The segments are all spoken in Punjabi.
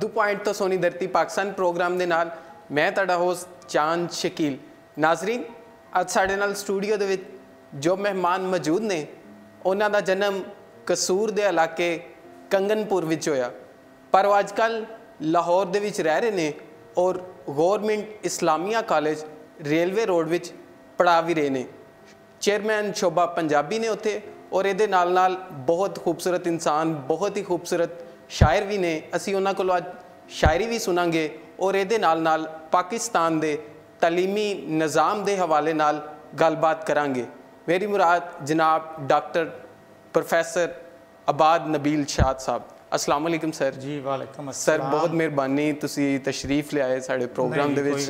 बद्दू पॉइंट तो सोनी धरती पाकिस्तान प्रोग्राम के नाल मैं तुहाडा होस्ट चांद शकील। नाजरीन, अज साडे नाल स्टूडियो दे विच जो मेहमान मौजूद ने उन्हां दा जन्म कसूर दे इलाके कंगनपुर विच होया, पर वो अजकल लाहौर दे विच रह रहे ने और Government Islamia College Railway Road विच पढ़ा भी रहे ने। चेयरमैन शोभा पंजाबी ने उत्थे और ये नाल नाल बहुत खूबसूरत इंसान, बहुत ही खूबसूरत शायर भी ने। असी उन्हां कोलों अज शायरी भी सुनांगे और ये नाल नाल पाकिस्तान दे तलीमी निज़ाम दे हवाले नाल गलबात करांगे। मेरी मुराद जनाब डॉक्टर प्रोफैसर आबाद नबील शाद साहब। अस्सलाम वालेकुम सर जी। वालेकुम अस्सलाम सर, बहुत मेहरबानी तुसी तशरीफ ले आए साडे प्रोग्राम दे विच।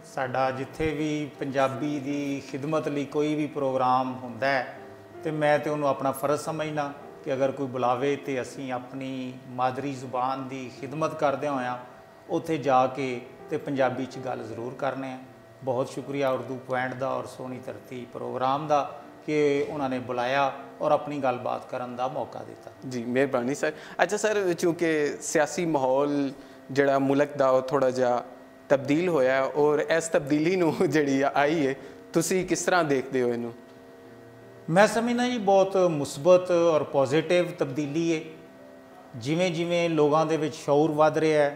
साडा जिथे भी पंजाबी दी खिदमत लई कोई भी प्रोग्राम हुंदा है तो मैं तो उन्होंने अपना फ़र्ज समझना कि अगर कोई बुलावे तो असी अपनी मादरी जुबान की खिदमत करदे होया उत्थे जाके तो पंजाबी च गल जरूर करने हैं। बहुत शुक्रिया उर्दू पॉइंट का और सोनी धरती प्रोग्राम का कि उन्होंने बुलाया और अपनी गलबात करने का मौका दिता। जी मेहरबानी सर। अच्छा सर, चूँकि सियासी माहौल जिहड़ा मुल्क का थोड़ा जिहा तब्दील होया और इस तब्दीली नूं जिहड़ी आई है तुसी किस तरह देखते हो इनू? मैं समझना जी बहुत मुस्बत और पॉजिटिव तब्दीली है। जिमें जिमें लोगों के शौर वध रहा है,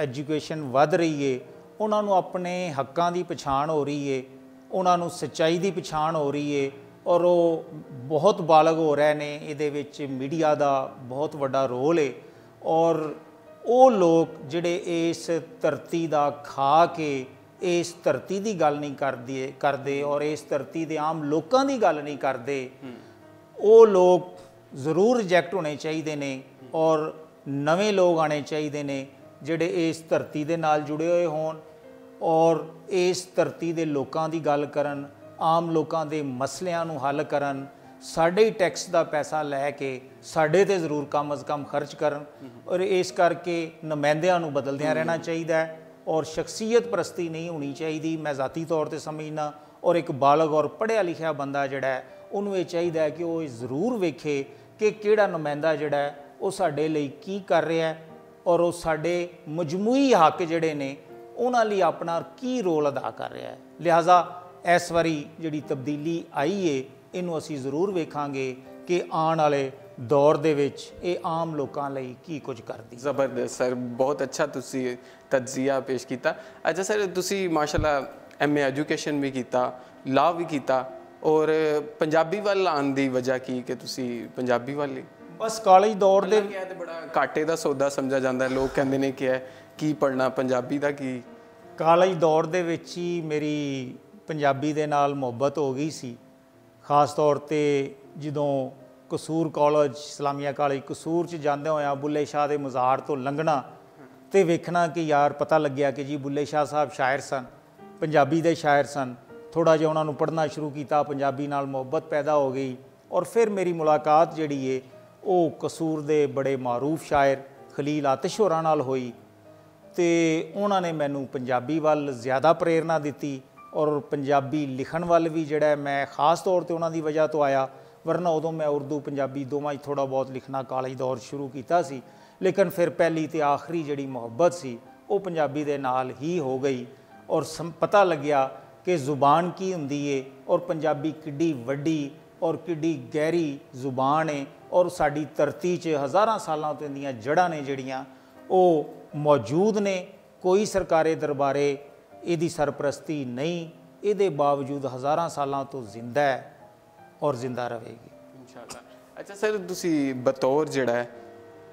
एजुकेशन वध रही है, उन्होंने अपने हकों की पछाण हो रही है, उन्होंने सच्चाई की पछाण हो रही है और वो बहुत बालग हो रहे हैं। ये मीडिया का बहुत बड़ा रोल है और वो लोग जिहड़े इस धरती का खा के इस धरती की गल नहीं करते और इस धरती के आम लोगों की गल नहीं करते, वो लोग जरूर रिजैक्ट होने चाहिए ने और नवे लोग आने चाहिए ने जिहड़े इस धरती के नाल जुड़े हुए होण और इस धरती के लोगों की गल करन, आम लोगों के मसलियां नूं हल करन, साडे टैक्स का पैसा लैके साडे ते जरूर कम अज़ कम खर्च करन और इस करके नुमाइंदियां नूं बदलदियां रहना चाहिए और शख्सियत परस्ती नहीं होनी चाहिए। मैं ज़ाती तौर पर समझना और एक बालग और पढ़िया लिखिया बंदा जिहड़ा है उन्होंने ये चाहिए कि वो जरूर वेखे कि किहड़ा नुमाइंदा जिहड़ा है वो साडे लई की कर रहा है और वो साडे मजमूई हक जिहड़े ने उन्हां लई अपना की रोल अदा कर रहा है। लिहाजा इस वारी जिहड़ी तब्दीली आई है इनू असी जरूर वेखांगे कि आने वाले दौर दे विच ये आम लोगों लई की कुछ करदी। ज़बरदस्त सर, बहुत अच्छा तुसी तज्जिया पेश किया। अच्छा सर, तुसी माशाल्लाह MA एजुकेशन भी किया, लॉ भी किया और पंजाबी वाल आने की वजह की कि तुसी पंजाबी वाली? बस कॉलेज दौर दे बड़ा घाटे का सौदा समझा जाता है, लोग कहते हैं कि की पढ़ना पंजाबी का की। कॉलेज दौर दे विच ही मेरी पंजाबी दे नाल मुहब्बत हो गई सी, खास तौर पर जदों कसूर कॉलेज इस्लामिया कॉलेज कसूर च जांदे होया बुल्ले शाह के मज़ार तो लंघना तो वेखना कि यार पता लग्या कि जी बुल्ले शाह साहब शायर सन, पंजाबी दे शायर सन। थोड़ा जिहा उन्होंने पढ़ना शुरू किया, पंजाबी नाल मुहब्बत पैदा हो गई और फिर मेरी मुलाकात जिहड़ी है वो कसूर दे बड़े मारूफ शायर खलील आतिश होरां नाल होई तो उन्होंने मैनू पंजाबी वाल ज़्यादा प्रेरणा दी और पंजाबी लिखण वाल भी जिहड़ा मैं खास तौर पर उन्हों की वजह तो आया, वरना उदों मैं उर्दू पंजाबी दोवां ही थोड़ा बहुत लिखना कॉलेज दौर शुरू किया सी। लेकिन फिर पहली तो आखिरी जिहड़ी मुहब्बत सी वो पंजाबी दे नाल ही हो गई और पता लग्या कि ज़ुबान की हुंदी है और पंजाबी किड्डी वड्डी और किड्डी गहरी ज़ुबान है और साडी धरती च हज़ारां सालों तो इहदियां जड़ां ने जिहड़ियां वो मौजूद ने। कोई सरकारे दरबारे इहदी सरपरस्ती नहीं, इहदे बावजूद हज़ारां सालों तो जिंदा है और जिंदा रहेगी इंशाअल्लाह। अच्छा सर, तुसी बतौर जिहड़ा है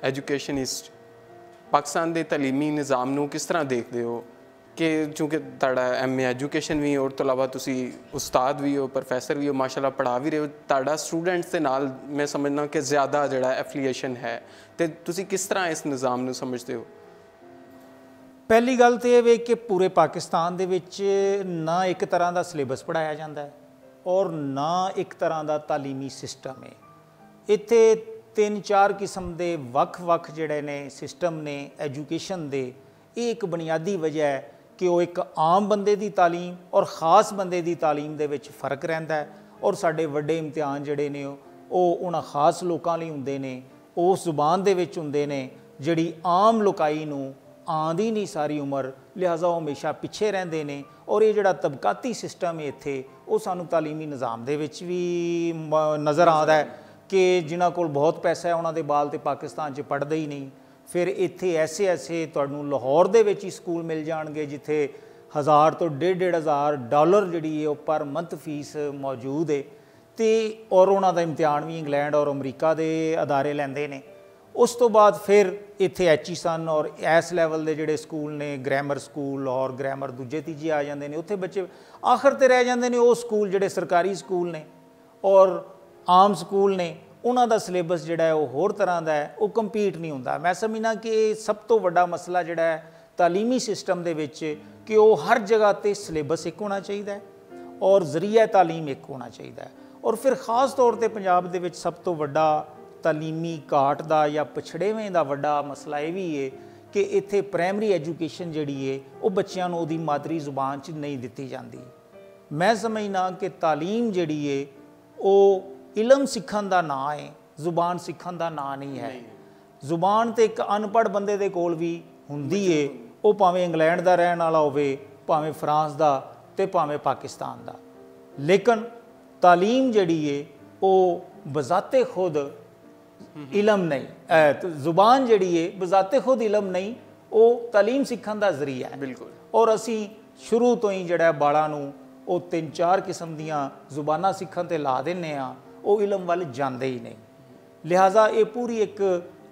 एजुकेशनिस्ट पाकिस्तान के तलीमी निज़ाम नूं किस तरह देखते हो कि चूँकि तुहाडा MA एजुकेशन भी और तो इलावा तुसी उस्ताद भी हो, प्रोफैसर भी हो, माशाल्लाह पढ़ा भी रहे हो, तुहाडा स्टूडेंट्स के नाल मैं समझना कि ज़्यादा जिहड़ा एफिलिएशन है, तो तुसी किस तरह इस निज़ाम नूं समझते हो? पहली गल तो यह वे कि पूरे पाकिस्तान दे विच ना एक तरह का सिलेबस पढ़ाया जाता है और ना एक तरह का तालीमी सिस्टम है। इत्थे 3-4 किस्म के वख जिहड़े ने सिस्टम ने एजुकेशन दे। एक बुनियादी वजह है कि वो एक आम बंदे की तालीम और ख़ास बंदे की तालीम दे विच फ़र्क रहिंदा है और साडे वड्डे इम्तिहान जिहड़े ने वो उन्हां ख़ास लोकां लई हुंदे ने, उस ज़ुबान दे विच हुंदे ने जिहड़ी आम लोकाई नूं ਆਉਂਦੀ ਨਹੀਂ ਸਾਰੀ ਉਮਰ, ਲਿਹਾਜ਼ਾ ਉਹ ਹਮੇਸ਼ਾ ਪਿੱਛੇ ਰਹਿੰਦੇ ਨੇ। ਔਰ ਇਹ ਜਿਹੜਾ ਤਬਕਾਤੀ ਸਿਸਟਮ ਹੈ ਇੱਥੇ, ਉਹ ਸਾਨੂੰ ਤਾਲੀਮੀ ਨਿਜ਼ਾਮ ਦੇ ਵਿੱਚ ਵੀ ਨਜ਼ਰ ਆਉਂਦਾ ਹੈ ਕਿ ਜਿਨ੍ਹਾਂ ਕੋਲ ਬਹੁਤ ਪੈਸਾ ਹੈ ਉਹਨਾਂ ਦੇ ਬਾਲ ਤੇ ਪਾਕਿਸਤਾਨ 'ਚ ਪੜ੍ਹਦੇ ਹੀ ਨਹੀਂ। ਫਿਰ ਇੱਥੇ ਐਸੇ ਤੁਹਾਨੂੰ ਲਾਹੌਰ ਦੇ ਵਿੱਚ ਹੀ ਸਕੂਲ ਮਿਲ ਜਾਣਗੇ ਜਿੱਥੇ 1000 ਤੋਂ $1,500 ਜਿਹੜੀ ਹੈ ਉਹ ਪਰ ਮੰਥ ਫੀਸ ਮੌਜੂਦ ਹੈ, ਅਤੇ ਔਰ ਉਹਨਾਂ ਦਾ ਇਮਤਿਹਾਨ ਵੀ ਇੰਗਲੈਂਡ ਔਰ ਅਮਰੀਕਾ ਦੇ ਅਦਾਰੇ ਲੈਂਦੇ ਨੇ। ਉਸ ਤੋਂ ਬਾਅਦ ਫਿਰ ਇੱਥੇ ਐਚੀਸਨ ਔਰ ਇਸ ਲੈਵਲ ਦੇ ਜਿਹੜੇ ਸਕੂਲ ਨੇ, ਗ੍ਰਾਮਰ ਸਕੂਲ ਔਰ ਗ੍ਰਾਮਰ ਦੂਜੇ ਤੀਜੇ ਆ ਜਾਂਦੇ ਨੇ। ਉੱਥੇ ਬੱਚੇ ਆਖਰ 'ਤੇ ਰਹਿ ਜਾਂਦੇ ਨੇ ਉਹ ਸਕੂਲ ਜਿਹੜੇ ਸਰਕਾਰੀ ਸਕੂਲ ਨੇ ਔਰ ਆਮ ਸਕੂਲ ਨੇ, ਉਹਨਾਂ ਦਾ ਸਿਲੇਬਸ ਜਿਹੜਾ ਹੈ ਉਹ ਹੋਰ ਤਰ੍ਹਾਂ ਦਾ ਹੈ, ਉਹ ਕੰਪੀਟ ਨਹੀਂ ਹੁੰਦਾ। ਮੈਂ ਸਮਝਦਾ ਕਿ ਇਹ ਸਭ ਤੋਂ ਵੱਡਾ ਮਸਲਾ ਜਿਹੜਾ ਹੈ ਤਾਲੀਮੀ ਸਿਸਟਮ ਦੇ ਵਿੱਚ ਕਿ ਉਹ ਹਰ ਜਗ੍ਹਾ 'ਤੇ ਸਿਲੇਬਸ ਇੱਕ ਹੋਣਾ ਚਾਹੀਦਾ ਹੈ ਔਰ ਜ਼ਰੀਆ ਤਾਲੀਮ ਇੱਕ ਹੋਣਾ ਚਾਹੀਦਾ ਹੈ। ਔਰ ਫਿਰ ਖ਼ਾਸ ਤੌਰ 'ਤੇ ਪੰਜਾਬ ਦੇ ਵਿੱਚ ਸਭ ਤੋਂ ਵੱਡਾ ਤਾਲੀਮੀ ਘਾਟ ਦਾ ਜਾਂ ਪਛੜੇਵੇਂ ਦਾ ਵੱਡਾ ਮਸਲਾ ਇਹ ਵੀ ਹੈ ਕਿ ਇੱਥੇ ਪ੍ਰਾਇਮਰੀ ਐਜੂਕੇਸ਼ਨ ਜਿਹੜੀ ਹੈ ਉਹ ਬੱਚਿਆਂ ਨੂੰ ਉਹਦੀ ਮਾਦਰੀ ਜ਼ੁਬਾਨ 'ਚ ਨਹੀਂ ਦਿੱਤੀ ਜਾਂਦੀ। ਮੈਂ ਸਮਝਦਾ ਕਿ ਤਾਲੀਮ ਜਿਹੜੀ ਹੈ ਉਹ ਇਲਮ ਸਿੱਖਣ ਦਾ ਨਾਂ ਹੈ, ਜ਼ੁਬਾਨ ਸਿੱਖਣ ਦਾ ਨਾਂ ਨਹੀਂ ਹੈ। ਜ਼ੁਬਾਨ ਤਾਂ ਇੱਕ ਅਨਪੜ੍ਹ ਬੰਦੇ ਦੇ ਕੋਲ ਵੀ ਹੁੰਦੀ ਹੈ, ਉਹ ਭਾਵੇਂ ਇੰਗਲੈਂਡ ਦਾ ਰਹਿਣ ਵਾਲਾ ਹੋਵੇ, ਭਾਵੇਂ ਫਰਾਂਸ ਦਾ ਅਤੇ ਭਾਵੇਂ ਪਾਕਿਸਤਾਨ ਦਾ। ਲੇਕਿਨ ਤਾਲੀਮ ਜਿਹੜੀ ਹੈ ਉਹ ਬਜ਼ਾਤੇ ਖੁਦ ਇਲਮ ਨਹੀਂ, ਜ਼ੁਬਾਨ ਜਿਹੜੀ ਹੈ ਬਜ਼ਾਤੇ ਖੁਦ ਇਲਮ ਨਹੀਂ, ਉਹ ਤਾਲੀਮ ਸਿੱਖਣ ਦਾ ਜ਼ਰੀਆ ਹੈ। ਬਿਲਕੁਲ। ਔਰ ਅਸੀਂ ਸ਼ੁਰੂ ਤੋਂ ਹੀ ਜਿਹੜਾ ਬਾਲਾਂ ਨੂੰ ਉਹ 3-4 ਕਿਸਮ ਦੀਆਂ ਜ਼ੁਬਾਨਾਂ ਸਿੱਖਣ 'ਤੇ ਲਾ ਦਿੰਦੇ ਹਾਂ, ਉਹ ਇਲਮ ਵੱਲ ਜਾਂਦੇ ਹੀ ਨਹੀਂ। ਲਿਹਾਜ਼ਾ ਇਹ ਪੂਰੀ ਇੱਕ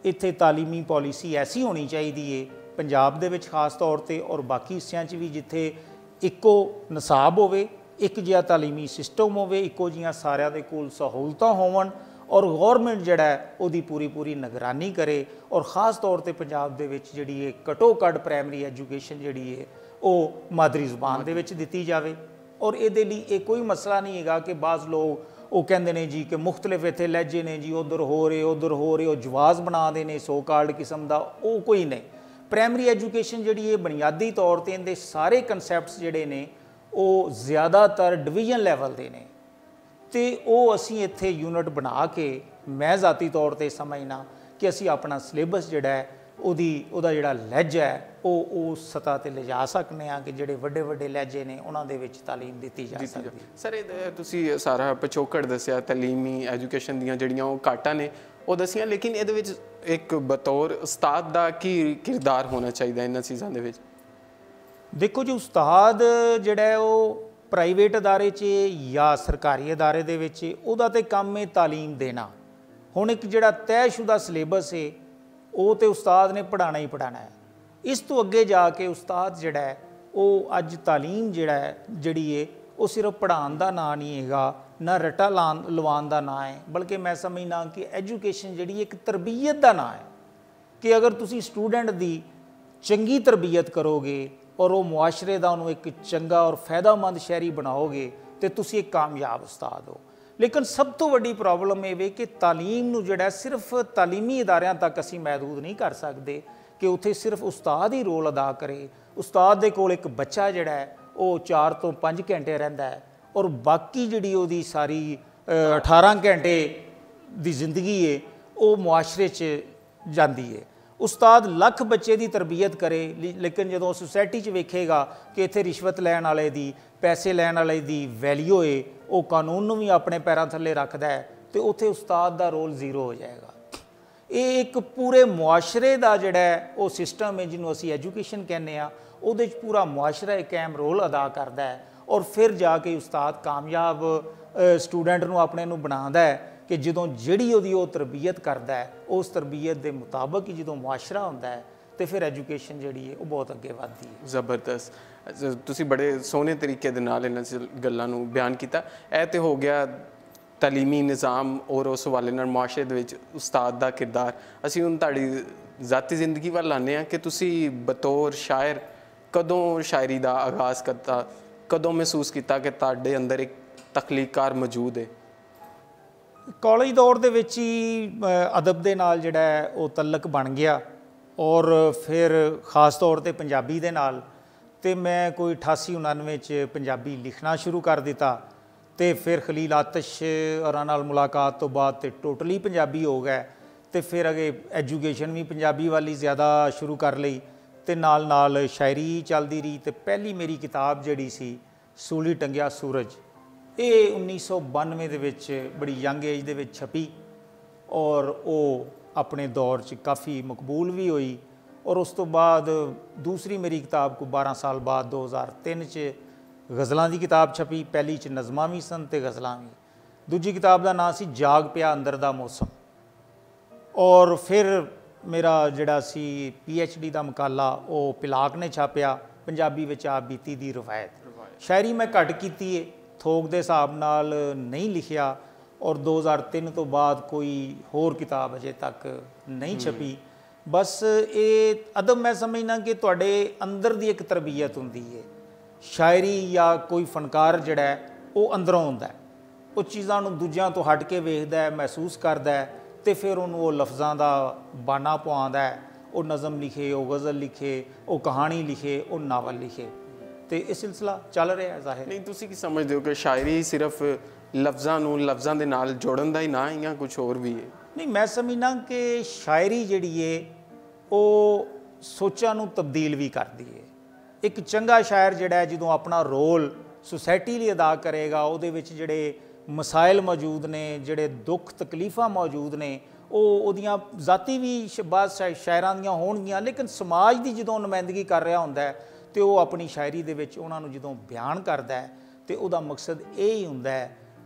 ਇੱਥੇ ਤਾਲੀਮੀ ਪਾਲਿਸੀ ਐਸੀ ਹੋਣੀ ਚਾਹੀਦੀ ਹੈ ਪੰਜਾਬ ਦੇ ਵਿੱਚ ਖਾਸ ਤੌਰ 'ਤੇ ਔਰ ਬਾਕੀ ਹਿੱਸਿਆਂ 'ਚ ਵੀ, ਜਿੱਥੇ ਇੱਕੋ ਨਿਸਾਬ ਹੋਵੇ, ਇੱਕ ਜਿਹਾ ਤਾਲੀਮੀ ਸਿਸਟਮ ਹੋਵੇ, ਇੱਕੋ ਜਿਹੀਆਂ ਸਾਰਿਆਂ ਦੇ ਕੋਲ ਸਹੂਲਤਾਂ ਹੋਵਣ ਔਰ ਗੌਰਮੈਂਟ ਜਿਹੜਾ ਹੈ ਉਹਦੀ ਪੂਰੀ ਨਿਗਰਾਨੀ ਕਰੇ। ਔਰ ਖ਼ਾਸ ਤੌਰ 'ਤੇ ਪੰਜਾਬ ਦੇ ਵਿੱਚ ਜਿਹੜੀ ਇਹ ਘੱਟੋ ਘੱਟ ਪ੍ਰਾਇਮਰੀ ਐਜੂਕੇਸ਼ਨ ਜਿਹੜੀ ਹੈ ਉਹ ਮਾਦਰੀ ਜ਼ੁਬਾਨ ਦੇ ਵਿੱਚ ਦਿੱਤੀ ਜਾਵੇ। ਔਰ ਇਹਦੇ ਲਈ ਇਹ ਕੋਈ ਮਸਲਾ ਨਹੀਂ ਹੈਗਾ ਕਿ ਬਾਜ਼ ਲੋਕ ਉਹ ਕਹਿੰਦੇ ਨੇ ਜੀ ਕਿ ਮੁਖਤਲਿਫ ਇੱਥੇ ਲਹਿਜੇ ਨੇ ਜੀ, ਉੱਧਰ ਹੋ ਰਹੇ ਉਹ ਜਵਾਜ਼ ਬਣਾਉਂਦੇ ਨੇ ਸੋ ਕਾਲਡ ਕਿਸਮ ਦਾ, ਉਹ ਕੋਈ ਨਹੀਂ। ਪ੍ਰਾਇਮਰੀ ਐਜੂਕੇਸ਼ਨ ਜਿਹੜੀ ਇਹ ਬੁਨਿਆਦੀ ਤੌਰ 'ਤੇ ਇਹਦੇ ਸਾਰੇ ਕਨਸੈਪਟਸ ਜਿਹੜੇ ਨੇ ਉਹ ਜ਼ਿਆਦਾਤਰ ਡਿਵੀਜ਼ਨ ਲੈਵਲ ਦੇ ਨੇ, ਅਤੇ ਉਹ ਅਸੀਂ ਇੱਥੇ ਯੂਨਿਟ ਬਣਾ ਕੇ ਮੈਂ ਜ਼ਾਤੀ ਤੌਰ 'ਤੇ ਸਮਝਣਾ ਕਿ ਅਸੀਂ ਆਪਣਾ ਸਿਲੇਬਸ ਜਿਹੜਾ ਹੈ ਉਹਦਾ ਜਿਹੜਾ ਲਹਿਜਾ ਹੈ ਉਹ ਸਤ੍ਹਾ 'ਤੇ ਲਿਜਾ ਸਕਦੇ ਹਾਂ ਕਿ ਜਿਹੜੇ ਵੱਡੇ ਲਹਿਜੇ ਨੇ ਉਹਨਾਂ ਦੇ ਵਿੱਚ ਤਾਲੀਮ ਦਿੱਤੀ ਜਾ ਸਕਦੀ। ਸਰ ਇਹ ਤੁਸੀਂ ਸਾਰਾ ਪਿਛੋਕੜ ਦੱਸਿਆ, ਤਾਲੀਮੀ ਐਜੂਕੇਸ਼ਨ ਦੀਆਂ ਜਿਹੜੀਆਂ ਉਹ ਘਾਟਾਂ ਨੇ ਉਹ ਦੱਸੀਆਂ, ਲੇਕਿਨ ਇਹਦੇ ਵਿੱਚ ਇੱਕ ਬਤੌਰ ਉਸਤਾਦ ਦਾ ਕੀ ਕਿਰਦਾਰ ਹੋਣਾ ਚਾਹੀਦਾ ਇਹਨਾਂ ਚੀਜ਼ਾਂ ਦੇ ਵਿੱਚ? ਦੇਖੋ ਜੀ, ਉਸਤਾਦ ਜਿਹੜਾ ਹੈ ਉਹ ਪ੍ਰਾਈਵੇਟ ਅਦਾਰੇ 'ਚ ਜਾਂ ਸਰਕਾਰੀ ਅਦਾਰੇ ਦੇ ਵਿੱਚ ਉਹਦਾ ਤਾਂ ਕੰਮ ਹੈ ਤਾਲੀਮ ਦੇਣਾ। ਹੁਣ ਇੱਕ ਜਿਹੜਾ ਤੈਅਸ਼ੁਦਾ ਸਿਲੇਬਸ ਹੈ ਉਹ ਤਾਂ ਉਸਤਾਦ ਨੇ ਪੜ੍ਹਾਉਣਾ ਹੀ ਪੜ੍ਹਾਉਣਾ ਹੈ। ਇਸ ਤੋਂ ਅੱਗੇ ਜਾ ਕੇ ਉਸਤਾਦ ਜਿਹੜਾ ਹੈ ਉਹ ਅੱਜ ਤਾਲੀਮ ਜਿਹੜੀ ਹੈ ਉਹ ਸਿਰਫ ਪੜ੍ਹਾਉਣ ਦਾ ਨਾਂ ਨਹੀਂ ਹੈਗਾ, ਨਾ ਰੱਟਾ ਲਵਾਉਣ ਦਾ ਨਾਂ ਹੈ, ਬਲਕਿ ਮੈਂ ਸਮਝਦਾ ਕਿ ਐਜੂਕੇਸ਼ਨ ਜਿਹੜੀ ਇੱਕ ਤਰਬੀਅਤ ਦਾ ਨਾਂ ਹੈ ਕਿ ਅਗਰ ਤੁਸੀਂ ਸਟੂਡੈਂਟ ਦੀ ਚੰਗੀ ਤਰਬੀਅਤ ਕਰੋਗੇ ਔਰ ਉਹ ਮੁਆਸ਼ਰੇ ਦਾ ਉਹਨੂੰ ਇੱਕ ਚੰਗਾ ਔਰ ਫਾਇਦਾਮੰਦ ਸ਼ਹਿਰੀ ਬਣਾਓਗੇ ਤੇ ਤੁਸੀਂ ਇੱਕ ਕਾਮਯਾਬ ਉਸਤਾਦ ਹੋ। ਲੇਕਿਨ ਸਭ ਤੋਂ ਵੱਡੀ ਪ੍ਰੋਬਲਮ ਇਹ ਵੇ ਕਿ ਤਾਲੀਮ ਨੂੰ ਜਿਹੜਾ ਸਿਰਫ ਤਾਲੀਮੀ ਅਦਾਰਿਆਂ ਤੱਕ ਅਸੀਂ ਮਹਿਦੂਦ ਨਹੀਂ ਕਰ ਸਕਦੇ ਕਿ ਉੱਥੇ ਸਿਰਫ ਉਸਤਾਦ ਹੀ ਰੋਲ ਅਦਾ ਕਰੇ। ਉਸਤਾਦ ਦੇ ਕੋਲ ਇੱਕ ਬੱਚਾ ਜਿਹੜਾ ਹੈ ਉਹ 4 ਤੋਂ 5 ਘੰਟੇ ਰਹਿੰਦਾ ਹੈ ਔਰ ਬਾਕੀ ਜਿਹੜੀ ਉਹਦੀ ਸਾਰੀ 18 ਘੰਟੇ ਦੀ ਜ਼ਿੰਦਗੀ ਹੈ ਉਹ ਮੁਆਸ਼ਰੇ 'ਚ ਜਾਂਦੀ ਹੈ। ਉਸਤਾਦ ਲੱਖ ਬੱਚੇ ਦੀ ਤਰਬੀਅਤ ਕਰੇ, ਲੇਕਿਨ ਜਦੋਂ ਸੁਸਾਇਟੀ 'ਚ ਵੇਖੇਗਾ ਕਿ ਇੱਥੇ ਰਿਸ਼ਵਤ ਲੈਣ ਵਾਲੇ ਦੀ, ਪੈਸੇ ਲੈਣ ਵਾਲੇ ਦੀ ਵੈਲਿਊ ਹੈ, ਉਹ ਕਾਨੂੰਨ ਨੂੰ ਵੀ ਆਪਣੇ ਪੈਰਾਂ ਥੱਲੇ ਰੱਖਦਾ ਹੈ, ਅਤੇ ਉੱਥੇ ਉਸਤਾਦ ਦਾ ਰੋਲ ਜ਼ੀਰੋ ਹੋ ਜਾਏਗਾ। ਇਹ ਇੱਕ ਪੂਰੇ ਮੁਆਸ਼ਰੇ ਦਾ ਜਿਹੜਾ ਉਹ ਸਿਸਟਮ ਹੈ ਜਿਹਨੂੰ ਅਸੀਂ ਐਜੂਕੇਸ਼ਨ ਕਹਿੰਦੇ ਹਾਂ, ਉਹਦੇ 'ਚ ਪੂਰਾ ਮੁਆਸ਼ਰਾ ਇੱਕ ਅਹਿਮ ਰੋਲ ਅਦਾ ਕਰਦਾ ਹੈ ਔਰ ਫਿਰ ਜਾ ਕੇ ਉਸਤਾਦ ਕਾਮਯਾਬ ਸਟੂਡੈਂਟ ਨੂੰ ਆਪਣੇ ਨੂੰ ਬਣਾਉਂਦਾ ਹੈ ਕਿ ਜਦੋਂ ਜਿਹੜੀ ਉਹਦੀ ਉਹ ਤਰਬੀਅਤ ਕਰਦਾ ਹੈ ਉਸ ਤਰਬੀਅਤ ਦੇ ਮੁਤਾਬਕ ਹੀ ਜਦੋਂ ਮੁਆਸ਼ਰਾ ਹੁੰਦਾ ਹੈ ਤੇ ਫਿਰ ਐਜੂਕੇਸ਼ਨ ਜਿਹੜੀ ਹੈ ਉਹ ਬਹੁਤ ਅੱਗੇ ਵੱਧਦੀ ਹੈ। ਜ਼ਬਰਦਸਤ, ਤੁਸੀਂ ਬੜੇ ਸੋਹਣੇ ਤਰੀਕੇ ਦੇ ਨਾਲ ਇਹਨਾਂ ਗੱਲਾਂ ਨੂੰ ਬਿਆਨ ਕੀਤਾ। ਇਹ ਤਾਂ ਹੋ ਗਿਆ ਤਾਲੀਮੀ ਨਿਜ਼ਾਮ ਔਰ ਉਸ ਹਵਾਲੇ ਨਾਲ ਮੁਆਸ਼ਰੇ ਦੇ ਵਿੱਚ ਉਸਤਾਦ ਦਾ ਕਿਰਦਾਰ। ਅਸੀਂ ਹੁਣ ਤੁਹਾਡੀ ਜ਼ਾਤੀ ਜ਼ਿੰਦਗੀ ਵੱਲ ਆਉਂਦੇ ਹਾਂ ਕਿ ਤੁਸੀਂ ਬਤੌਰ ਸ਼ਾਇਰ ਕਦੋਂ ਸ਼ਾਇਰੀ ਦਾ ਆਗਾਜ਼ ਕੀਤਾ, ਕਦੋਂ ਮਹਿਸੂਸ ਕੀਤਾ ਕਿ ਤੁਹਾਡੇ ਅੰਦਰ ਇੱਕ ਤਖਲੀਕਾਰ ਮੌਜੂਦ ਹੈ? ਕਾਲਜ ਦੌਰ ਦੇ ਵਿੱਚ ਹੀ ਅਦਬ ਦੇ ਨਾਲ ਜਿਹੜਾ ਹੈ ਉਹ ਤਲਕ ਬਣ ਗਿਆ ਔਰ ਫਿਰ ਖ਼ਾਸ ਤੌਰ 'ਤੇ ਪੰਜਾਬੀ ਦੇ ਨਾਲ, ਅਤੇ ਮੈਂ ਕੋਈ 88-89 'ਚ ਪੰਜਾਬੀ ਲਿਖਣਾ ਸ਼ੁਰੂ ਕਰ ਦਿੱਤਾ ਅਤੇ ਫਿਰ ਖਲੀਲ ਆਤਸ਼ ਹੋਰਾਂ ਨਾਲ ਮੁਲਾਕਾਤ ਤੋਂ ਬਾਅਦ ਤੇ ਟੋਟਲੀ ਪੰਜਾਬੀ ਹੋ ਗਿਆ ਅਤੇ ਫਿਰ ਅੱਗੇ ਐਜੂਕੇਸ਼ਨ ਵੀ ਪੰਜਾਬੀ ਵਾਲੀ ਜ਼ਿਆਦਾ ਸ਼ੁਰੂ ਕਰ ਲਈ ਤੇ ਨਾਲ ਸ਼ਾਇਰੀ ਚੱਲਦੀ ਰਹੀ। ਤੇ ਪਹਿਲੀ ਮੇਰੀ ਕਿਤਾਬ ਜਿਹੜੀ ਸੀ ਸੂਲੀ ਟੰਗਿਆ ਸੂਰਜ, ਇਹ 1992 ਦੇ ਵਿੱਚ ਬੜੀ ਯੰਗ ਏਜ ਦੇ ਵਿੱਚ ਛਪੀ ਔਰ ਉਹ ਆਪਣੇ ਦੌਰ 'ਚ ਕਾਫੀ ਮਕਬੂਲ ਵੀ ਹੋਈ। ਔਰ ਉਸ ਤੋਂ ਬਾਅਦ ਦੂਸਰੀ ਮੇਰੀ ਕਿਤਾਬ ਕੋ 12 ਸਾਲ ਬਾਅਦ 2003 'ਚ ਗਜ਼ਲਾਂ ਦੀ ਕਿਤਾਬ ਛਪੀ। ਪਹਿਲੀ 'ਚ ਨਜ਼ਮਾਂ ਵੀ ਸਨ ਤੇ ਗਜ਼ਲਾਂ ਵੀ। ਦੂਜੀ ਕਿਤਾਬ ਦਾ ਨਾਂ ਸੀ ਜਾਗ ਪਿਆ ਅੰਦਰ ਦਾ ਮੌਸਮ। ਔਰ ਫਿਰ ਮੇਰਾ ਜਿਹੜਾ ਸੀ PhD ਦਾ ਮਕਾਲਾ ਉਹ ਪਿਲਾਕ ਨੇ ਛਾਪਿਆ, ਪੰਜਾਬੀ ਵਿੱਚ ਆਪ ਬੀਤੀ ਦੀ ਰਵਾਇਤ। ਸ਼ਾਇਰੀ ਮੈਂ ਘੱਟ ਕੀਤੀ ਹੈ, ਥੋਕ ਦੇ ਹਿਸਾਬ ਨਾਲ ਨਹੀਂ ਲਿਖਿਆ। ਔਰ 2003 ਤੋਂ ਬਾਅਦ ਕੋਈ ਹੋਰ ਕਿਤਾਬ ਅਜੇ ਤੱਕ ਨਹੀਂ ਛਪੀ। ਬਸ ਇਹ ਅਦਬ ਮੈਂ ਸਮਝਦਾ ਕਿ ਤੁਹਾਡੇ ਅੰਦਰ ਦੀ ਇੱਕ ਤਰਬੀਅਤ ਹੁੰਦੀ ਹੈ। ਸ਼ਾਇਰੀ ਜਾਂ ਕੋਈ ਫਨਕਾਰ ਜਿਹੜਾ ਉਹ ਅੰਦਰੋਂ ਹੁੰਦਾ, ਉਹ ਚੀਜ਼ਾਂ ਨੂੰ ਦੂਜਿਆਂ ਤੋਂ ਹਟ ਕੇ ਵੇਖਦਾ, ਮਹਿਸੂਸ ਕਰਦਾ ਤੇ ਫਿਰ ਉਹਨੂੰ ਉਹ ਲਫ਼ਜ਼ਾਂ ਦਾ ਬਾਨਾ ਪਵਾਉਂਦਾ। ਉਹ ਨਜ਼ਮ ਲਿਖੇ, ਉਹ ਗਜ਼ਲ ਲਿਖੇ, ਉਹ ਕਹਾਣੀ ਲਿਖੇ, ਉਹ ਨਾਵਲ ਲਿਖੇ। ਤੇ ਇਹ ਸਿਲਸਿਲਾ ਚੱਲ ਰਿਹਾ ਹੈ ਜ਼ਾਹਿਰ। ਨਹੀਂ, ਤੁਸੀਂ ਕੀ ਸਮਝਦੇ ਹੋ ਕਿ ਸ਼ਾਇਰੀ ਸਿਰਫ ਲਫ਼ਜ਼ਾਂ ਨੂੰ ਲਫ਼ਜ਼ਾਂ ਦੇ ਨਾਲ ਜੋੜਨ ਦਾ ਹੀ ਨਾ ਜਾਂ ਕੁਝ ਹੋਰ ਵੀ ਹੈ? ਨਹੀਂ, ਮੈਂ ਸਮਝਦਾ ਕਿ ਸ਼ਾਇਰੀ ਜਿਹੜੀ ਹੈ ਉਹ ਸੋਚਾਂ ਨੂੰ ਤਬਦੀਲ ਵੀ ਕਰਦੀ ਹੈ। ਇੱਕ ਚੰਗਾ ਸ਼ਾਇਰ ਜਿਹੜਾ ਜਦੋਂ ਆਪਣਾ ਰੋਲ ਸੁਸਾਇਟੀ ਲਈ ਅਦਾ ਕਰੇਗਾ, ਉਹਦੇ ਵਿੱਚ ਜਿਹੜੇ ਮਸਾਇਲ ਮੌਜੂਦ ਨੇ, ਜਿਹੜੇ ਦੁੱਖ ਤਕਲੀਫਾਂ ਮੌਜੂਦ ਨੇ, ਉਹ ਉਹਦੀਆਂ ਜ਼ਾਤੀ ਵੀ ਬਾਅਦ ਸ਼ਾਇਰਾਂ ਦੀਆਂ ਹੋਣਗੀਆਂ, ਲੇਕਿਨ ਸਮਾਜ ਦੀ ਜਦੋਂ ਨੁਮਾਇੰਦਗੀ ਕਰ ਰਿਹਾ ਹੁੰਦਾ ਤੇ ਉਹ ਆਪਣੀ ਸ਼ਾਇਰੀ ਦੇ ਵਿੱਚ ਉਹਨਾਂ ਨੂੰ ਜਦੋਂ ਬਿਆਨ ਕਰਦਾ ਤੇ ਉਹਦਾ ਮਕਸਦ ਇਹ ਹੀ ਹੁੰਦਾ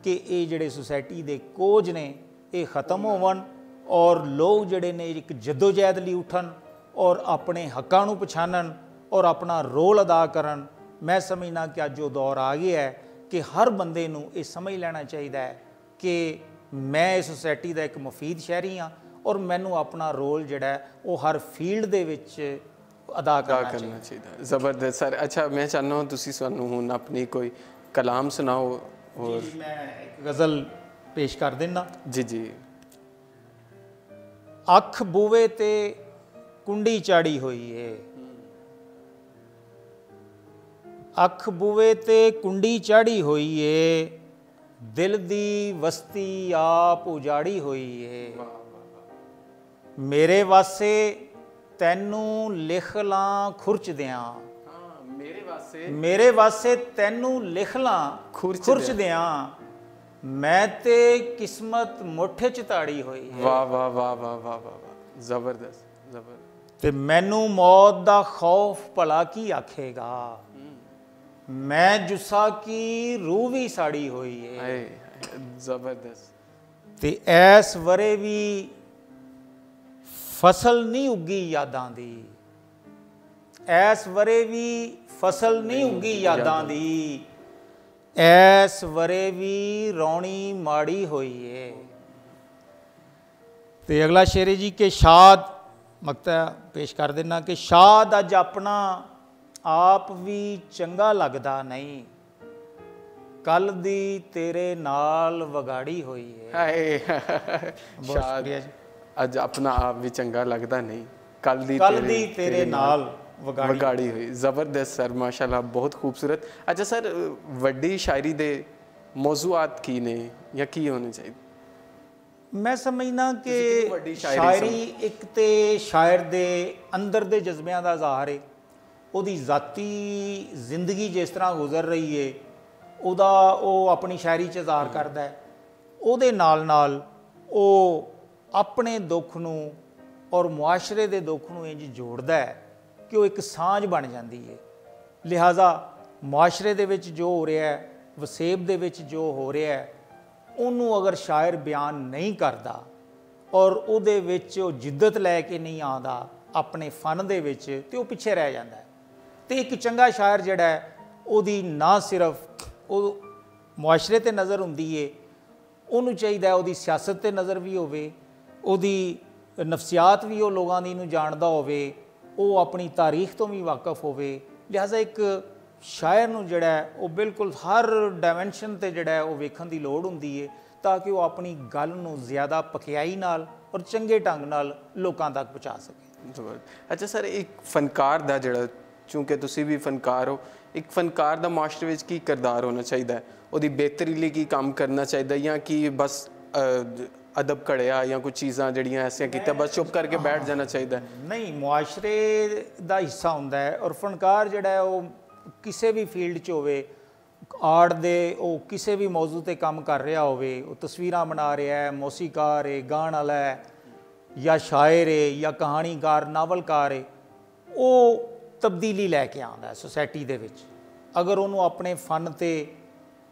ਕਿ ਇਹ ਜਿਹੜੇ ਸੁਸਾਇਟੀ ਦੇ ਕੋਝ ਨੇ ਇਹ ਖਤਮ ਹੋਵਣ ਔਰ ਲੋਕ ਜਿਹੜੇ ਨੇ ਇੱਕ ਜਦੋਜਹਿਦ ਲਈ ਉੱਠਣ ਔਰ ਆਪਣੇ ਹੱਕਾਂ ਨੂੰ ਪਛਾਣਨ ਔਰ ਆਪਣਾ ਰੋਲ ਅਦਾ ਕਰਨ। ਮੈਂ ਸਮਝਦਾ ਕਿ ਅੱਜ ਉਹ ਦੌਰ ਆ ਗਿਆ ਹੈ ਕਿ ਹਰ ਬੰਦੇ ਨੂੰ ਇਹ ਸਮਝ ਲੈਣਾ ਚਾਹੀਦਾ ਹੈ ਕਿ ਮੈਂ ਇਸ ਸੋਸਾਇਟੀ ਦਾ ਇੱਕ ਮੁਫੀਦ ਸ਼ਹਿਰੀ ਹਾਂ ਔਰ ਮੈਨੂੰ ਆਪਣਾ ਰੋਲ ਜਿਹੜਾ ਉਹ ਹਰ ਫੀਲਡ ਦੇ ਵਿੱਚ ਅਦਾ ਕਰਨਾ ਚਾਹੀਦਾ। ਜ਼ਬਰਦਸਤ ਸਰ। ਅੱਛਾ, ਮੈਂ ਚਾਹੁੰਦਾ ਹਾਂ ਤੁਸੀਂ ਸਾਨੂੰ ਹੁਣ ਆਪਣੀ ਕੋਈ ਕਲਾਮ ਸੁਣਾਓ। ਔਰ ਮੈਂ ਇੱਕ ਗਜ਼ਲ ਪੇਸ਼ ਕਰ ਦਿੰਦਾ। ਜੀ ਜੀ। ਅੱਖ ਬੂਵੇ ਤੇ ਕੁੰਡੀ ਚਾੜੀ ਹੋਈ ਏ, ਅੱਖ ਬੂਵੇ ਤੇ ਕੁੰਡੀ ਚਾੜੀ ਹੋਈ ਏ, ਦਿਲ ਦੀ ਵਸਤੀ ਆਪ ਉਜਾੜੀ ਹੋਈ ਏ। ਮੇਰੇ ਵਾਸਤੇ ਤੈਨੂੰ ਲਿਖ ਲਾਂ ਖੁਰਚਦਿਆਂ, ਮੇਰੇ ਵਾਸਤੇ ਤੈਨੂੰ ਲਿਖ ਲਾਂ ਖੁਰਚਦਿਆਂ, ਮੈਂ ਤੇ ਕਿਸਮਤ ਮੁੱਠ 'ਚ ਤਾੜੀ ਹੋਈ ਹੈ। ਵਾਹ ਵਾਹ ਵਾਹ ਵਾਹ ਵਾਹ ਵਾਹ, ਜ਼ਬਰਦਸਤ ਜ਼ਬਰਦਸਤ। ਤੇ ਮੈਨੂੰ ਮੌਤ ਦਾ ਖੌਫ ਭਲਾ ਕੀ ਆਖੇਗਾ, ਮੈਂ ਜੁੱਸਾ ਕੀ ਰੂਹ ਵੀ ਸਾੜੀ ਹੋਈ ਹੈ। ਜ਼ਬਰਦਸਤ। ਤੇ ਐਸ ਵਰੇ ਵੀ ਫਸਲ ਨਹੀਂ ਉੱਗੀ ਯਾਦਾਂ ਦੀ, ਐਸ ਵਰੇ ਵੀ ਫਸਲ ਨਹੀਂ ਉੱਗੀ ਯਾਦਾਂ ਦੀ, ਐਸ ਵਰੇ ਵੀ ਰੌਣੀ ਮਾੜੀ ਹੋਈ ਏ। ਤੇ ਅਗਲਾ ਸ਼ੇਰ ਹੈ ਜੀ ਕਿ ਸ਼ਾਦ, ਮਕਤਾ ਪੇਸ਼ ਕਰ ਦੇਣਾ ਕਿ ਸ਼ਾਦ ਅੱਜ ਆਪਣਾ ਆਪ ਵੀ ਚੰਗਾ ਲੱਗਦਾ ਨਹੀਂ, ਕੱਲ ਦੀ ਤੇਰੇ ਨਾਲ ਵਗਾੜੀ ਹੋਈ ਹੈ। ਸ਼ਾਦ ਅੱਜ ਆਪਣਾ ਆਪ ਵੀ ਚੰਗਾ ਲੱਗਦਾ ਨਹੀਂ, ਕੱਲ ਦੀ ਤੇਰੇ ਨਾਲ ਵਗਾੜੀ ਹੋਈ। ਜ਼ਬਰਦਸਤ ਸਰ, ਮਾਸ਼ਾਅੱਲਾ, ਬਹੁਤ ਖੂਬਸੂਰਤ। ਅੱਛਾ ਸਰ, ਵੱਡੀ ਸ਼ਾਇਰੀ ਦੇ ਮੌਜ਼ੂਆਤ ਕੀ ਨੇ ਜਾਂ ਕੀ ਹੋਣੇ ਚਾਹੀਦੇ? ਮੈਂ ਸਮਝਦਾ ਕਿ ਸ਼ਾਇਰੀ ਇੱਕ ਤੇ ਸ਼ਾਇਰ ਦੇ ਅੰਦਰ ਦੇ ਜਜ਼ਬਿਆਂ ਦਾ ਇਜ਼ਹਾਰ ਹੈ, ਉਹਦੀ ਜ਼ਾਤੀ ਜ਼ਿੰਦਗੀ ਜਿਸ ਤਰ੍ਹਾਂ ਗੁਜ਼ਰ ਰਹੀ ਹੈ ਉਹਦਾ ਉਹ ਆਪਣੀ ਸ਼ਾਇਰੀ 'ਚ ਇਜ਼ਹਾਰ ਕਰਦਾ ਹੈ। ਉਹਦੇ ਨਾਲ ਉਹ ਆਪਣੇ ਦੁੱਖ ਨੂੰ ਔਰ ਮੁਆਸ਼ਰੇ ਦੇ ਦੁੱਖ ਨੂੰ ਇੰਝ ਜੋੜਦਾ ਹੈ ਕਿ ਉਹ ਇੱਕ ਸਾਂਝ ਬਣ ਜਾਂਦੀ ਹੈ। ਲਿਹਾਜ਼ਾ ਮੁਆਸ਼ਰੇ ਦੇ ਵਿੱਚ ਜੋ ਹੋ ਰਿਹਾ ਹੈ, ਵਸੇਬ ਦੇ ਵਿੱਚ ਜੋ ਹੋ ਰਿਹਾ ਹੈ, ਉਹਨੂੰ ਅਗਰ ਸ਼ਾਇਰ ਬਿਆਨ ਨਹੀਂ ਕਰਦਾ ਔਰ ਉਹਦੇ ਵਿੱਚ ਉਹ ਜਿੱਦਤ ਲੈ ਕੇ ਨਹੀਂ ਆਉਂਦਾ ਆਪਣੇ ਫਨ ਦੇ ਵਿੱਚ, ਤੇ ਉਹ ਪਿੱਛੇ ਰਹਿ ਜਾਂਦਾ ਹੈ। ਤੇ ਇੱਕ ਚੰਗਾ ਸ਼ਾਇਰ ਜਿਹੜਾ ਹੈ ਉਹਦੀ ਨਾ ਸਿਰਫ ਉਹ ਮੁਆਸ਼ਰੇ 'ਤੇ ਨਜ਼ਰ ਹੁੰਦੀ ਹੈ, ਉਹਨੂੰ ਚਾਹੀਦਾ ਉਹਦੀ ਸਿਆਸਤ 'ਤੇ ਨਜ਼ਰ ਵੀ ਹੋਵੇ, ਉਹਦੀ ਨਫਸੀਆਤ ਵੀ ਉਹ ਲੋਕਾਂ ਦੀ ਨੂੰ ਜਾਣਦਾ ਹੋਵੇ, ਉਹ ਆਪਣੀ ਤਾਰੀਖ ਤੋਂ ਵੀ ਵਾਕਿਫ ਹੋਵੇ। ਲਿਹਾਜ਼ਾ ਇੱਕ ਸ਼ਾਇਰ ਨੂੰ ਜਿਹੜਾ ਹੈ ਉਹ ਬਿਲਕੁਲ ਹਰ ਡਾਇਮੈਂਸ਼ਨ 'ਤੇ ਜਿਹੜਾ ਹੈ ਉਹ ਵੇਖਣ ਦੀ ਲੋੜ ਹੁੰਦੀ ਹੈ ਤਾਂ ਕਿ ਉਹ ਆਪਣੀ ਗੱਲ ਨੂੰ ਜ਼ਿਆਦਾ ਪਕਿਆਈ ਨਾਲ ਔਰ ਚੰਗੇ ਢੰਗ ਨਾਲ ਲੋਕਾਂ ਤੱਕ ਪਹੁੰਚਾ ਸਕੇ। ਅੱਛਾ ਸਰ, ਇੱਕ ਫਨਕਾਰ ਦਾ ਜਿਹੜਾ, ਚੂੰਕਿ ਤੁਸੀਂ ਵੀ ਫਨਕਾਰ ਹੋ, ਇੱਕ ਫਨਕਾਰ ਦਾ ਮੁਆਸ਼ਰੇ ਵਿੱਚ ਕੀ ਕਿਰਦਾਰ ਹੋਣਾ ਚਾਹੀਦਾ ਹੈ? ਉਹਦੀ ਬਿਹਤਰੀ ਲਈ ਕੀ ਕੰਮ ਕਰਨਾ ਚਾਹੀਦਾ ਜਾਂ ਕਿ ਬਸ ਅਦਬ ਘੜਿਆ ਜਾਂ ਕੁਝ ਚੀਜ਼ਾਂ ਜਿਹੜੀਆਂ ਐਸੀਆਂ ਕੀਤੀਆਂ ਬਸ ਚੁੱਪ ਕਰਕੇ ਬੈਠ ਜਾਣਾ ਚਾਹੀਦਾ ਹੈ? ਨਹੀਂ, ਮੁਆਸ਼ਰੇ ਦਾ ਹਿੱਸਾ ਹੁੰਦਾ ਹੈ ਔਰ ਫਨਕਾਰ ਜਿਹੜਾ ਹੈ ਉਹ ਕਿਸੇ ਵੀ ਫੀਲਡ 'ਚ ਹੋਵੇ, ਆਰਟ ਦੇ ਉਹ ਕਿਸੇ ਵੀ ਮੌਜੂ 'ਤੇ ਕੰਮ ਕਰ ਰਿਹਾ ਹੋਵੇ, ਉਹ ਤਸਵੀਰਾਂ ਬਣਾ ਰਿਹਾ ਹੈ, ਮੌਸੀਕਾਰ ਹੈ, ਗਾਣ ਵਾਲਾ ਹੈ ਜਾਂ ਸ਼ਾਇਰ ਹੈ ਜਾਂ ਕਹਾਣੀਕਾਰ, ਨਾਵਲਕਾਰ ਹੈ, ਉਹ ਤਬਦੀਲੀ ਲੈ ਕੇ ਆਉਂਦਾ ਸੋਸਾਇਟੀ ਦੇ ਵਿੱਚ। ਅਗਰ ਉਹਨੂੰ ਆਪਣੇ ਫਨ 'ਤੇ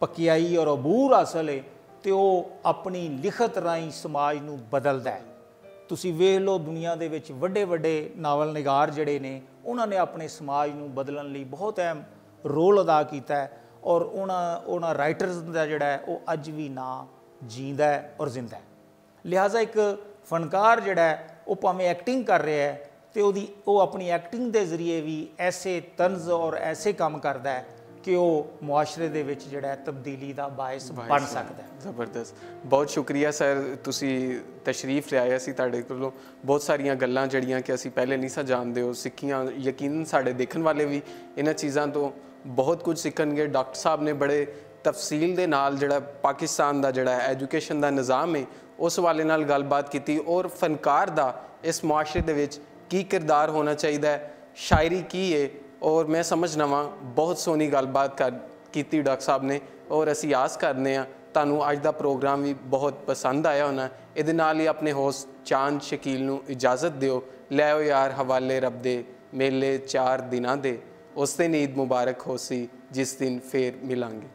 ਪਕਿਆਈ ਔਰ ਅਬੂਰ ਹਾਸਲ ਹੈ ਤੇ ਉਹ ਆਪਣੀ ਲਿਖਤ ਰਾਹੀਂ ਸਮਾਜ ਨੂੰ ਬਦਲਦਾ ਹੈ। ਤੁਸੀਂ ਵੇਖ ਲਓ ਦੁਨੀਆ ਦੇ ਵਿੱਚ ਵੱਡੇ ਵੱਡੇ ਨਾਵਲ ਨਿਗਾਰ ਜਿਹੜੇ ਨੇ ਉਹਨਾਂ ਨੇ ਆਪਣੇ ਸਮਾਜ ਨੂੰ ਬਦਲਣ ਲਈ ਬਹੁਤ ਅਹਿਮ ਰੋਲ ਅਦਾ ਕੀਤਾ ਹੈ ਔਰ ਉਹਨਾਂ ਰਾਈਟਰਸ ਦਾ ਜਿਹੜਾ ਹੈ ਉਹ ਅੱਜ ਵੀ ਨਾਂ ਜੀਂਦਾ ਹੈ ਔਰ ਜ਼ਿੰਦਾ ਹੈ। ਲਿਹਾਜ਼ਾ ਇੱਕ ਫਨਕਾਰ ਜਿਹੜਾ ਹੈ ਉਹ ਭਾਵੇਂ ਐਕਟਿੰਗ ਕਰ ਰਿਹਾ ਹੈ ਤੇ ਉਹ ਆਪਣੀ ਐਕਟਿੰਗ ਦੇ ਜ਼ਰੀਏ ਵੀ ਐਸੇ ਤਨਜ਼ ਔਰ ਐਸੇ ਕੰਮ ਕਰਦਾ ਹੈ ਕਿ ਉਹ ਮੁਆਸ਼ਰੇ ਦੇ ਵਿੱਚ ਜਿਹੜਾ ਤਬਦੀਲੀ ਦਾ ਬਾਇਸ ਬਣ ਸਕਦਾ ਹੈ। ਜ਼ਬਰਦਸਤ, ਬਹੁਤ ਸ਼ੁਕਰੀਆ ਸਰ, ਤੁਸੀਂ ਤਸ਼ਰੀਫ ਲਿਆਏ। ਅਸੀਂ ਤੁਹਾਡੇ ਕੋਲੋਂ ਬਹੁਤ ਸਾਰੀਆਂ ਗੱਲਾਂ ਜਿਹੜੀਆਂ ਕਿ ਅਸੀਂ ਪਹਿਲੇ ਨਹੀਂ ਸਾਂ ਜਾਣਦੇ ਉਹ ਸਿੱਖੀਆਂ। ਯਕੀਨਨ ਸਾਡੇ ਦੇਖਣ ਵਾਲੇ ਵੀ ਇਹਨਾਂ ਚੀਜ਼ਾਂ ਤੋਂ ਬਹੁਤ ਕੁਝ ਸਿੱਖਣਗੇ। ਡਾਕਟਰ ਸਾਹਿਬ ਨੇ ਬੜੇ ਤਫਸੀਲ ਦੇ ਨਾਲ ਜਿਹੜਾ ਪਾਕਿਸਤਾਨ ਦਾ ਜਿਹੜਾ ਐਜੂਕੇਸ਼ਨ ਦਾ ਨਿਜ਼ਾਮ ਹੈ ਉਸ ਵਾਲੇ ਨਾਲ ਗੱਲਬਾਤ ਕੀਤੀ ਔਰ ਫਨਕਾਰ ਦਾ ਇਸ ਮੁਆਸ਼ਰੇ ਦੇ ਵਿੱਚ ਕੀ ਕਿਰਦਾਰ ਹੋਣਾ ਚਾਹੀਦਾ ਹੈ, ਸ਼ਾਇਰੀ ਕੀ ਹੈ। ਔਰ ਮੈਂ ਸਮਝਣਾ ਵਾਂ ਬਹੁਤ ਸੋਹਣੀ ਗੱਲਬਾਤ ਕੀਤੀ ਡਾਕਟਰ ਸਾਹਿਬ ਨੇ ਔਰ ਅਸੀਂ ਆਸ ਕਰਦੇ ਹਾਂ ਤੁਹਾਨੂੰ ਅੱਜ ਦਾ ਪ੍ਰੋਗਰਾਮ ਵੀ ਬਹੁਤ ਪਸੰਦ ਆਇਆ ਹੋਣਾ। ਇਹਦੇ ਨਾਲ ਹੀ ਆਪਣੇ ਹੋਸਟ ਚਾਂਦ ਸ਼ਕੀਲ ਨੂੰ ਇਜਾਜ਼ਤ ਦਿਓ। ਲੈ ਆਓ ਯਾਰ ਹਵਾਲੇ ਰੱਬ ਦੇ, ਮੇਲੇ 4 ਦਿਨਾਂ ਦੇ, ਉਸ ਦਿਨ ਈਦ ਮੁਬਾਰਕ ਹੋਸੀ ਜਿਸ ਦਿਨ ਫੇਰ ਮਿਲਾਂਗੇ।